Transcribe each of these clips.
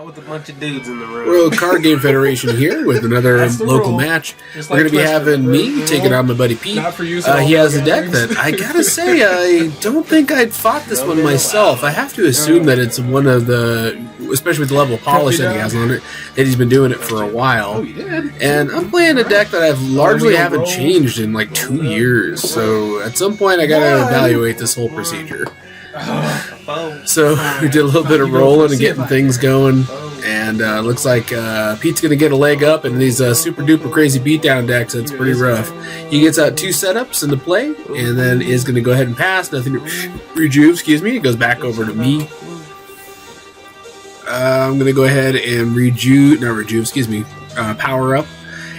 with a bunch of dudes in the room. World Card Game Federation here with another local match. Just We're like going to be Twister, having me taking on my buddy Pete. Not for use at all He has a deck gatherings. that I gotta say I don't think I'd fought this one myself. I have to assume that it's one of the, especially with the level of polish that he has on it, that he's been doing it for a while. Oh, you did? And I'm playing a deck that I've largely haven't changed in like 2 years. So at some point I gotta evaluate this whole procedure. So we did a little bit of rolling and getting things going, and looks like Pete's going to get a leg up in these super duper crazy beatdown decks. That's pretty rough. He gets out 2 setups into play, and then is going to go ahead and pass. Nothing to rejuve, excuse me. It goes back over to me. I'm going to go ahead and power up.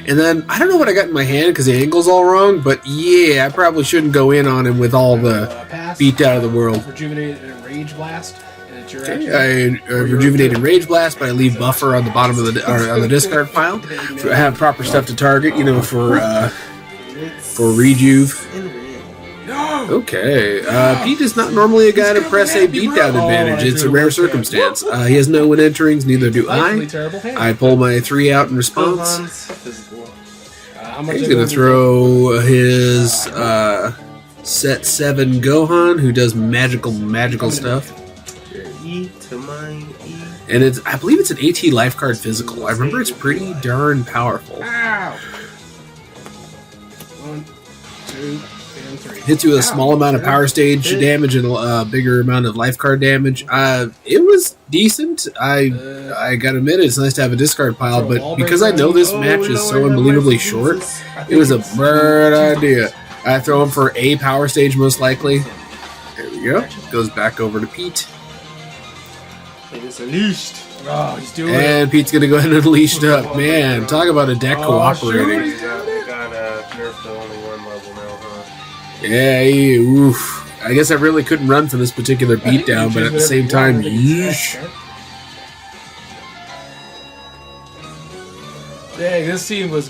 And then, I don't know what I got in my hand because the angle's all wrong, but yeah, I probably shouldn't go in on him with all the beat out of the world. Rejuvenated and Rage Blast. And it's your action. I rejuvenated Rage Blast, but I leave buffer on the bottom of the on the discard pile. So I have proper stuff to target, for rejuve. Okay, Pete is not normally a guy to press a beatdown advantage. It's a rare circumstance. He has no win enterings, neither do I. I pull my 3 out in response. He's going to throw his set 7 Gohan, who does magical stuff. And I believe it's an AT life card physical. I remember it's pretty darn powerful. Ow. 1, 2, and 3. Hits you with a small amount of power stage damage and a bigger amount of life card damage. It was decent. I gotta admit, it's nice to have a discard pile, but because I know this match is so unbelievably short, it was a bird idea. I throw him for a power stage, most likely. There we go. Goes back over to Pete. It's unleashed. Oh, he's doing And Pete's gonna go ahead and unleash it up. Man, talk about a deck cooperating. We got nerfed to only 1 level now, huh? Yeah, oof. I guess I really couldn't run for this particular beatdown, but at the same time, yeesh. Dang, this scene was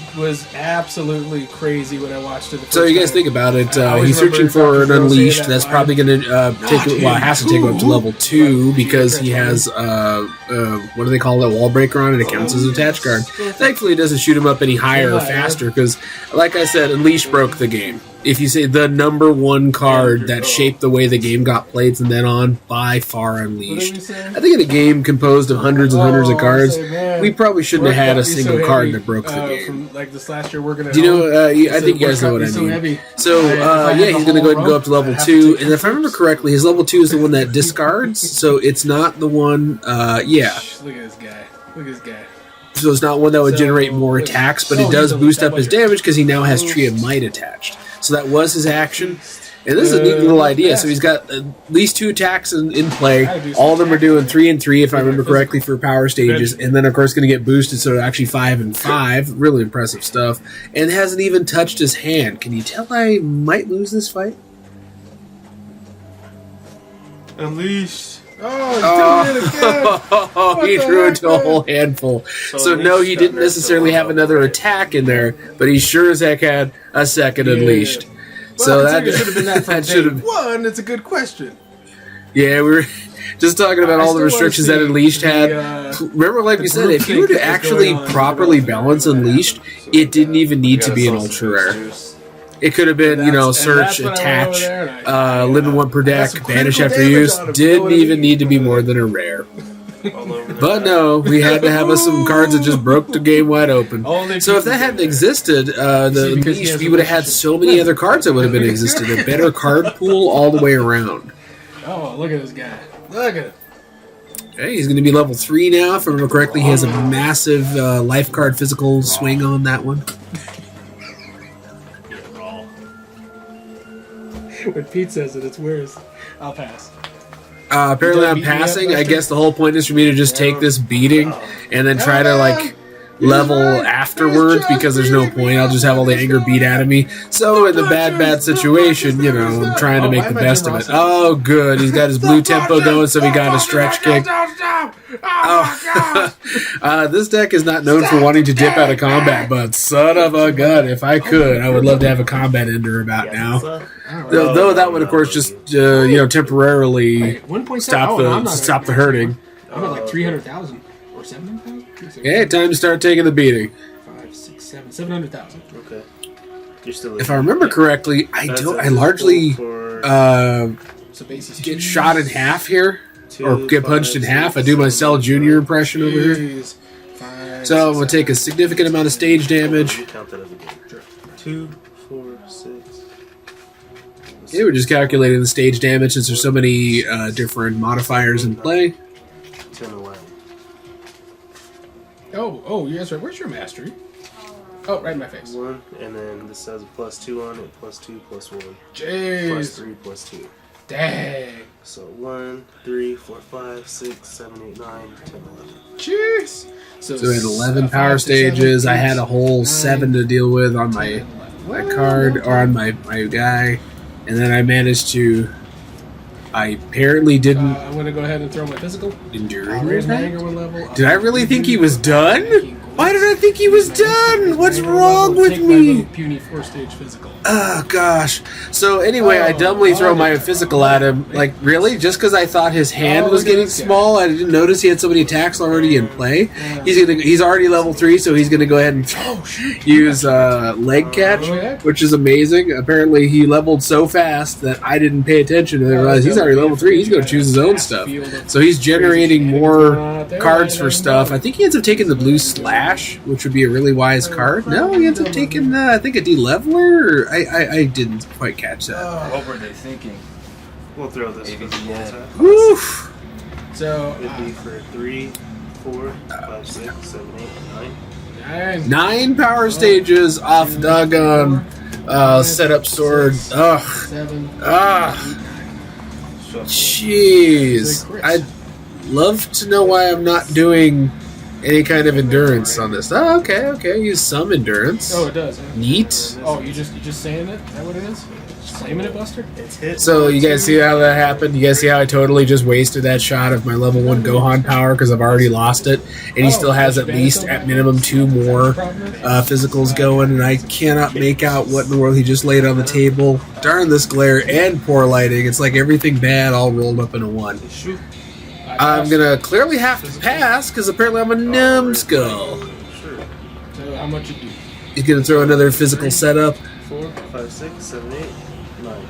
absolutely crazy when I watched it. So you guys think about it. He's searching for an Unleashed. That's probably going to take it. Well, it has to take him up to level 2 because he has what do they call that, wall breaker on it? It counts as an attached card. Thankfully, it doesn't shoot him up any higher or faster because, like I said, Unleash broke the game. If you say the number 1 card that shaped the way the game got played from then on, by far Unleashed. I think in a game composed of hundreds and hundreds of cards, we probably shouldn't have had a single card that broke the game. From, like this last year, working at Do you know? I think you guys know what I mean. So, yeah, he's going to go ahead and go up to level 2. And if I remember correctly, his level 2 is the one that discards. So it's not the one, yeah. Look at this guy. Look at this guy. So it's not one that would generate more attacks, but it does boost up his damage because he now has Tree of Might attached. So that was his action. And this is a neat little idea. So he's got at least 2 attacks in play. All of them are doing 3 and 3, if I remember correctly, for power stages. And then, of course, going to get boosted, so actually 5 and 5. Really impressive stuff. And hasn't even touched his hand. Can you tell I might lose this fight? Unleashed. Oh, he's doing it again. Oh, he threw into a whole handful. So no, he didn't necessarily have another attack in there, but he sure as heck had a second Unleashed. So that should have been that from should have. one. It's a good question. Yeah, we were just talking about all the restrictions that Unleashed had. Remember, like we said, if you were to actually properly balance Unleashed, it didn't even need to be an ultra rare. It could have been, search, attach, limit 1 per deck, banish after use. Didn't even need to be more than a rare. But no, we had to have us some cards that just broke the game wide open. So if that hadn't existed, we would have had so many other cards that would have been existed. A better card pool all the way around. Oh, look at this guy. Look at it. Okay, he's going to be level 3 now. If I remember correctly, he has a massive life card physical swing on that one. When Pete says it, it's worse. I'll pass. Apparently I'm passing. I guess the whole point is for me to just take this beating and then try to, level afterwards because there's no point. I'll just have all the anger beat out of me. So in the bad situation, I'm trying to make the best of it. Oh, good. He's got his blue tempo going, so he got a stretch kick. This deck is not known for wanting to dip out of combat, but son of a gun, if I could, I would love to have a combat ender about now. Though that would, of course, just temporarily stop the hurting. I'm at like 300,000 or Okay, time to start taking the beating. 5, 6, 7, 700,000. Okay. You're still. If I remember correctly, I largely So basically, get shot in half here, or get punched in half. I do my Cell Jr. impression over here. So I'm going to take a significant amount of stage damage. You count that as a game. 2, 4, 6. Yeah, we're just calculating the stage damage since there's so many different modifiers in play. 10, 11. Oh, yes, right. Where's your mastery? Oh, right in my face. 1, and then this has a +2 on it. +2, +1. Jeez. +3, +2. Dang. So 1, 3, 4, 5, 6, 7, 8, 9, 10, 11. Jeez. So we had 11 power stages. I had a whole 7 to deal with on my card, or on my guy. And then I managed to... I apparently didn't... I'm going to go ahead and throw my physical. endure. Raise my anger one level. Did I really think he was done? Why did I think he was done? What's wrong with Take my me? little puny 4-stage physical. Oh, gosh. So, anyway, I dumbly throw my physical at him. Like, really? Just because I thought his hand was getting small? I didn't notice he had so many attacks already in play. He's already level 3, so he's going to go ahead and use leg catch, which is amazing. Apparently, he leveled so fast that I didn't pay attention and I realized he's already level 3. He's going to choose his own stuff. So he's generating more cards for stuff. I think he ends up taking the blue slash, which would be a really wise card. No, he ends up taking, I think, a de-leveler. I didn't quite catch that. What were they thinking? We'll throw this. Oof. So, It'd be for 3, 4, 5, 6, 7, 8, 9. 9 power stages off doggone setup sword. Ugh. 7. Jeez. I'd love to know why I'm not doing any kind of endurance on this. Oh, okay. Use some endurance. Oh, it does. Huh? Neat. Oh, you just saying it? Is that what it is? Claiming it, Buster? It's hit. So you guys see how that happened? You guys see how I totally just wasted that shot of my level 1 Gohan power because I've already lost it, and he still has at least, at minimum, 2 more physicals going, and I cannot make out what in the world he just laid on the table. Darn this glare and poor lighting. It's like everything bad all rolled up into one. I'm going to clearly have to pass because apparently I'm a numbskull. So how much you do? He's going to throw another physical setup. 4, 5, 6, 7, 8, 9.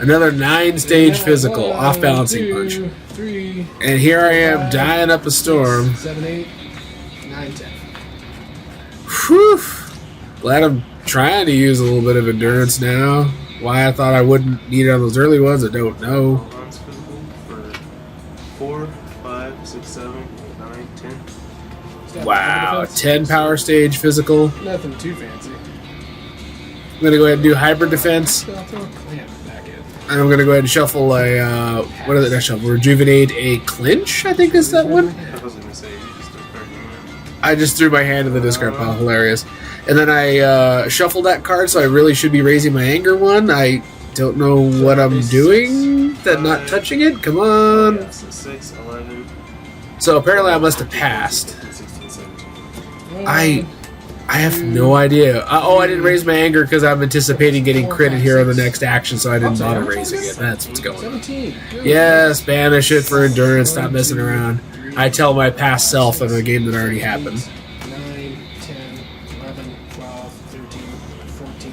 Another 9-stage physical, off-balancing punch. 3. And here I am, dying up a storm. 7, 8, 9, 10. Whew. Glad I'm trying to use a little bit of endurance now. Why I thought I wouldn't need it on those early ones, I don't know. Gohan's physical for 4, 5, 6, 7, 8, 9, 10. Wow, 10 power stage physical. Nothing too fancy. I'm going to go ahead and do hybrid defense. So I'll throw a clamp back in. And I'm going to go ahead and shuffle a, what is it, not shuffle, rejuvenate a clinch, I think is that one. I was going to say, you just start partying. I just threw my hand in the discard pile, hilarious. And then I shuffled that card, so I really should be raising my anger one. I don't know what I'm doing, that not touching it, come on. Yeah, so 6, 11. So apparently I must have passed. 16, 17. I have no idea. I didn't raise my anger because I'm anticipating getting critted here on the next action, so I didn't bother raising it. That's what's going on. 17. Good. Yes, banish it for endurance. Stop messing around. I tell my past self in a game that already happened. 9, 10, 11, 12, 13, 14,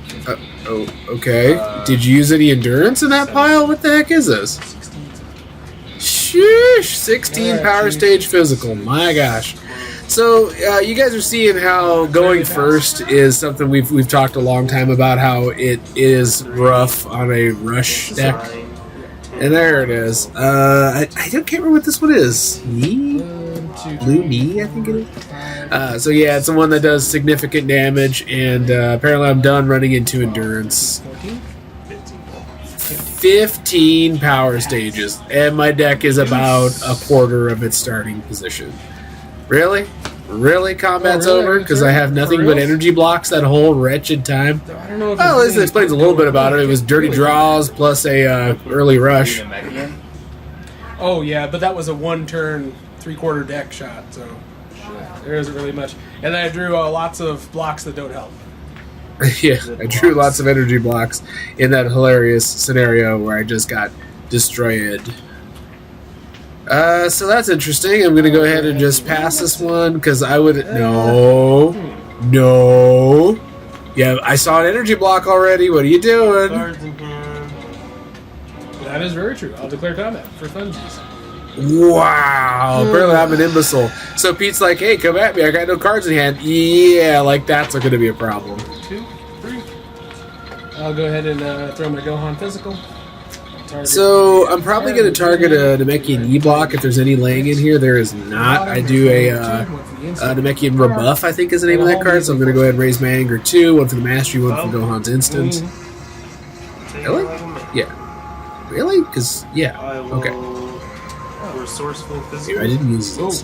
15, Oh, okay. Did you use any endurance in that pile? What the heck is this? 16. Sheesh! 16 power stage physical. My gosh. So you guys are seeing how going first is something we've talked a long time about, how it is rough on a rush deck. And there it is. I can't remember what this one is. Me? Blue Me, I think it is. So yeah, it's the one that does significant damage, and apparently I'm done running into endurance. 14. 15 power stages, and my deck is about a quarter of its starting position. Really? Really? Combat's over? Because I have nothing but energy blocks that whole wretched time? I don't know if Well, this explains a little bit about it. It was dirty draws plus a early rush. Namekian? Oh, yeah, but that was a 1-turn, 3-quarter deck shot, so there isn't really much. And then I drew lots of blocks that don't help. Yeah, I drew lots of energy blocks in that hilarious scenario where I just got destroyed. So that's interesting. I'm going to go ahead and just pass this one because I would... No. Yeah, I saw an energy block already. What are you doing? Cards in hand. That is very true. I'll declare combat for funsies. Wow. Apparently I'm an imbecile. So Pete's like, hey, come at me. I got no cards in hand. Yeah, like that's going to be a problem. 2, 3. I'll go ahead and throw my Gohan physical. So I'm probably going to target a Namekian E-block if there's any laying in here. There is not. I do a Namekian rebuff, I think is the name of that card. So I'm going to go ahead and raise my anger 2. One for the mastery, one for Gohan's instant. Really? Yeah. Really? Because, yeah. Okay. Resourceful physical. I didn't use this.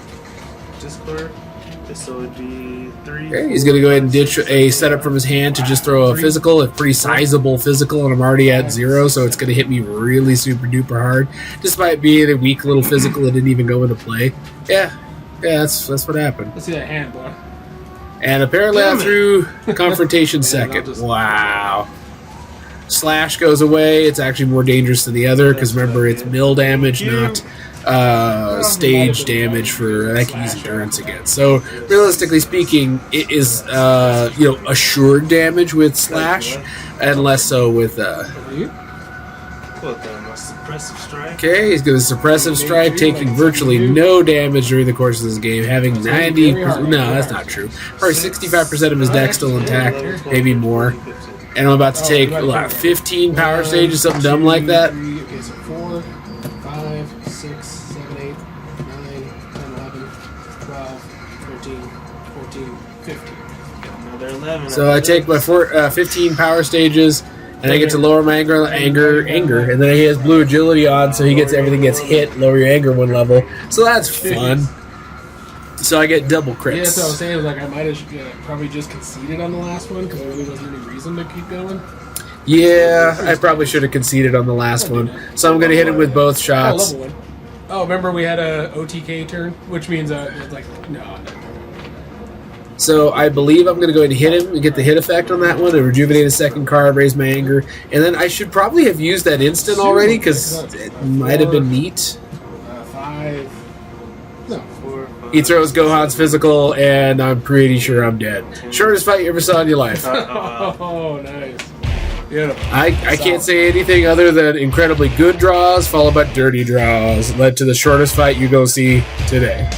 Discard. So it'd be 3. Okay, he's going to go ahead and ditch a setup from his hand to just throw a physical, a pretty sizable physical, and I'm already at 0, so it's going to hit me really super duper hard. Despite being a weak little physical, it didn't even go into play. Yeah, that's what happened. Let's see that hand, boy. And apparently I threw Confrontation second. Wow. Slash goes away. It's actually more dangerous than the other, because remember, it's mill damage, not... stage damage for I can use endurance against. So realistically speaking, it is assured damage with slash, and less so with suppressive strike. Okay, he's going to suppressive strike, taking virtually no damage during the course of this game, having 90%. No, that's not true. Probably 65% of his deck still intact, maybe more. And I'm about to take 15 power stages, something dumb like that. Okay, so 4, 5, 6, 7, 8, 9, 10, 11, 12, 13, 14, 15. Another 11. So I take my 15 power stages, and I get to lower my anger, and then he has blue agility on, so he gets everything gets hit, lower your anger 1 level. So that's fun. So I get double crits. Yeah, that's what I was saying. Like I might have probably just conceded on the last one because there really wasn't any reason to keep going. Yeah, I probably should have conceded on the last one. So I'm going to hit him with both shots. Level 1. Oh, remember we had a OTK turn, which means no. So I believe I'm going to go ahead and hit him and get the hit effect on that one and rejuvenate a second card, raise my anger. And then I should probably have used that instant already because it might have been neat. 5. No. 4, 5. He throws Gohan's physical, and I'm pretty sure I'm dead. Shortest fight you ever saw in your life. Oh, nice. Beautiful. I can't say anything other than incredibly good draws followed by dirty draws led to the shortest fight you go see today.